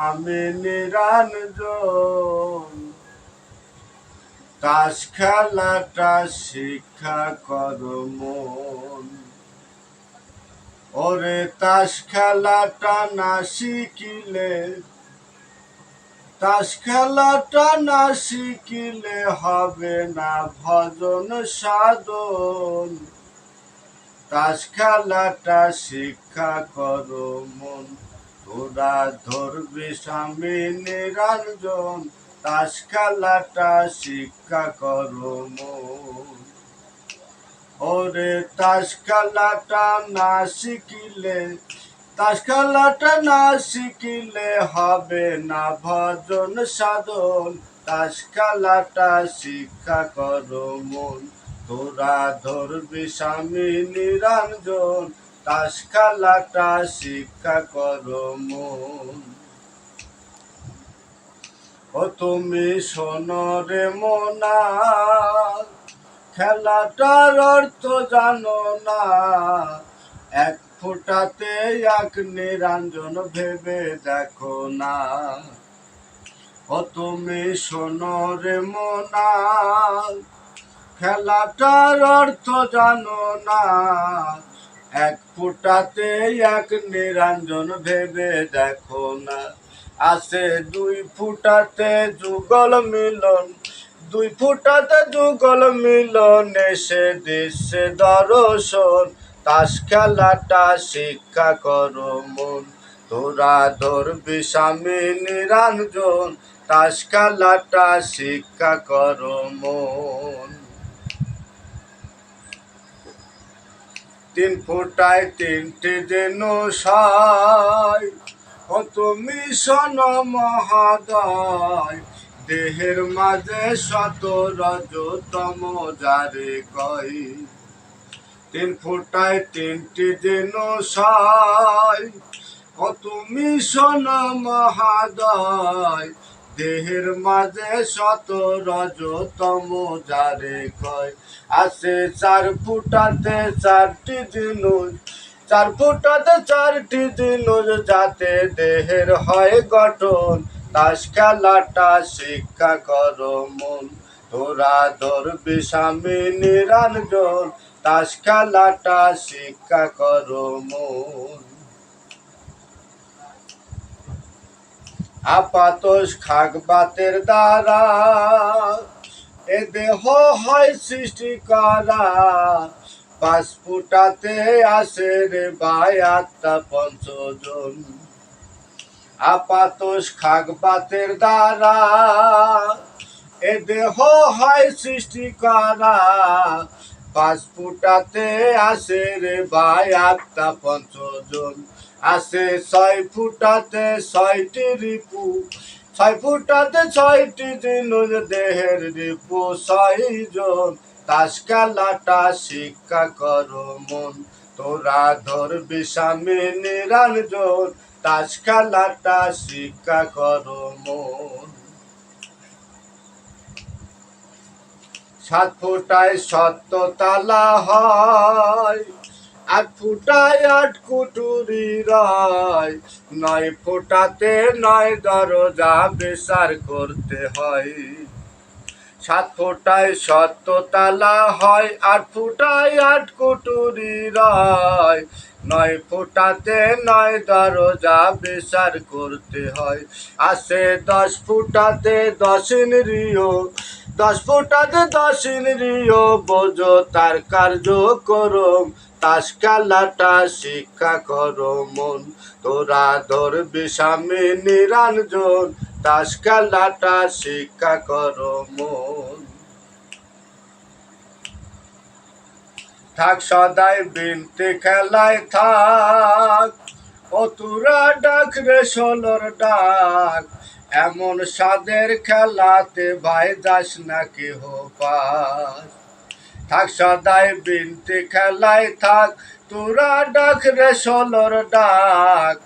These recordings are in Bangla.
আমি নিরঞ্জন। তাস খেলাটা শিক্ষা কর মন। ওরে তাস খেলাটা না শিখিলে, তাস খেলাটা না শিখিলে হবে না ভজন সাধন। তাস খেলাটা শিক্ষা কর মন। তোরা ধরবি স্বামী নিরঞ্জন। তাস খেলাটা শিক্ষা কর মন। ওরে তাস খেলাটা না শিখিলে, তাস খেলাটা না শিখিলে হবে না ভজন সাধন। তাস খেলাটা শিক্ষা কর মন। তোরা ধরবি স্বামী নিরঞ্জন। তাস খেলাটা শিক্ষা কর মন। ও তুমি শোনো রে মনা, খেলাটার অর্থ জানো না। এক ফোঁটাতে এক নিরঞ্জন ভেবে দেখো না। ও তুমি শোনো রে মনা, খেলাটার অর্থ জানো না। এক ফোঁটাতে এক নিরঞ্জন ভেবে দেখো না। আছে দুই ফোঁটাতে যুগল মিলন, দুই ফোঁটাতে যুগল মিলন এসে দিচ্ছে দর্শন। তাস খেলাটা শিক্ষা কর মন। তোরা ধরবি স্বামী নিরঞ্জন। তাস খেলাটা শিক্ষা কর মন। তিন ফোঁটায় তিনটি যেন সায়, ও তুমি শোন মহাদয়। দেহের মাঝে শত রজতম যারে কয়। তিন ফোঁটায় তিনটি যেন সায়, ও তুমি শোন মহাদয়। দেহের মাঝে শত রজতম যারে কয়। আছে চার ফোঁটাতে চারটি জিনুষ, চার ফোঁটাতে চারটি জিনুষ যাতে দেহের হয় গঠন। তাস খেলাটা শিক্ষা কর মন। তোরা ধরবি স্বামী নিরঞ্জন। তাস খেলাটা শিক্ষা কর মন। আপাতস খাগবাতের দ্বারা এ দেহ হয় সৃষ্টি করা। পাঁচ ফুটাতে আসে রে ভাই আত্মা পঞ্চজন। আপাতস খাগবাতের দ্বারা এ দেহ হয় সৃষ্টি করা। পাঁচ ফুটাতে আসে রে ভাই আত্মা পঞ্চজন। আছে ছয় ফুটাতে ছয়টি রিপু, ছয় ফুটাতে ছয়টি জিনুষ দেহের রিপু ছয়জন। তাস খেলাটা শিক্ষা কর মন। তোরা ধরবি স্বামী নিরঞ্জন। তাস খেলাটা শিক্ষা কর মন। সাত ফুটায় সত্য তালা হয়, আট ফুটায় আট কুটুরি রয়। নয় ফোঁটাতে নয় দরজা বিচার করতে হয়। সাত ফোঁটায় সত্য তালা হয়, আট ফুটায় আট কুটুরি রয়। নয় ফোঁটাতে নয় দরজা বিচার করতে হয়। আছে দশ ফুটাতে দশ ইন্দ্রিয়, দশ ফুটাতে দশ ইন্দ্রিয় বোঝো তার কার্য করম। তাস খেলাটা শিক্ষা কর মন। তোরা ধরবি স্বামী নিরঞ্জন। তাস খেলাটা শিক্ষা কর মন। থাক সদাই বিনতি খেলায় থাক, ও তোরা ডাক রে ষোলর ডাক। এমন সাদের খেলাতে ভাই যাস না কেহ পাস। থাক সদাই বিনতি খেলায় থাক, তোরা ডাক রে ষোলর ডাক।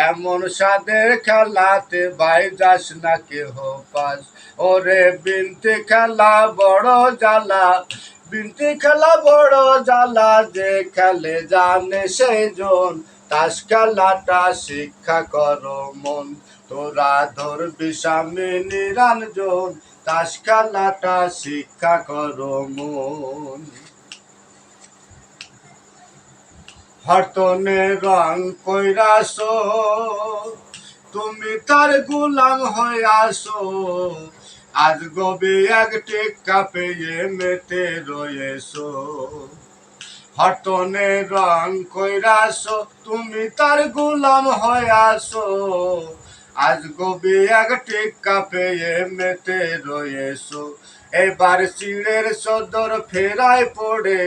এমন সাদের খেলাতে ভাই যাস না কেহ পাস। ওরে বিনতি খেলা বড় জ্বালা, বিনতি খেলা বড় জ্বালা, যে খেলে জানে সেই জন। তাস খেলাটা শিক্ষা কর মন। তোরা ধরবি স্বামী নিরঞ্জন, তাস খেলাটা শিক্ষা করো মন। হরতনে রং কইরাছো, তুমি তার গুলাম হইয়াছো, আজ গবি এক টিক্কা পেয়ে মেতে রয়েছো। হরতনে রং কইরাছো, তুমি তার গুলাম হইয়াছো, আজ গবি এক টিক্কা পেয়ে মেতে রয়েছো। এবার চিড়ের চদর ফেরায় পড়ে,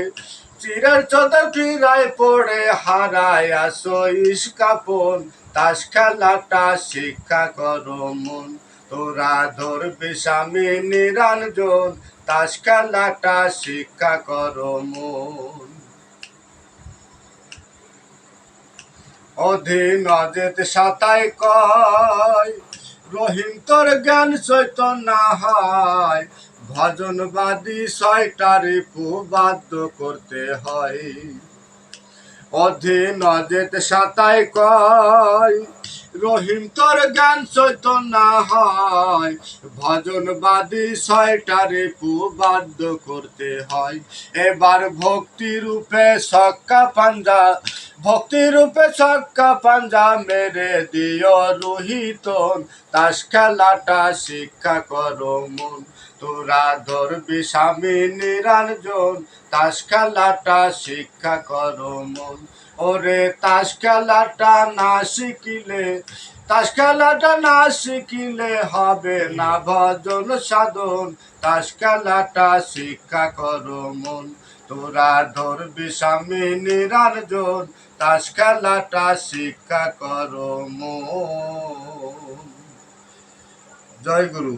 চিড়ের চদর ফিরায় পড়ে হারায় আসো ইস্কাপন, তাস খেলাটা শিক্ষা করো মন। তোরা ধরবি স্বামী নিরঞ্জন, তাস খেলাটা শিক্ষা করো মন। অধীন অজেত সাতাই কয়, রহিম তোর জ্ঞান চৈতন্য হয়, ভজনবাদী ছয়টারে বাধ্য করতে হয়। অধীন অজেত সাতাই কয়, রহিম তোর জ্ঞান চৈতন্য হয়, ভজনবাদী ছয়টারে বাধ্য করতে হয়। এবার ভক্তি রূপে ছক্কা পাঞ্জা, ভক্তি রূপে ছক্কা পাঞ্জা মেরে দিও রোহিতন, তাস খেলাটা শিক্ষা করো মন। তোরা ধরবি স্বামী নিরঞ্জন, তাস খেলাটা শিক্ষা করো মন। ওরে তাস খেলাটা না শিখিলে, তাস খেলাটা না শিখিলে হবে না ভজন সাধন, তাস খেলাটা শিক্ষা করো মন। তোরা ধরবি স্বামী নিরঞ্জন, তাস খেলাটা শিক্ষা করো মন। জয় গুরু।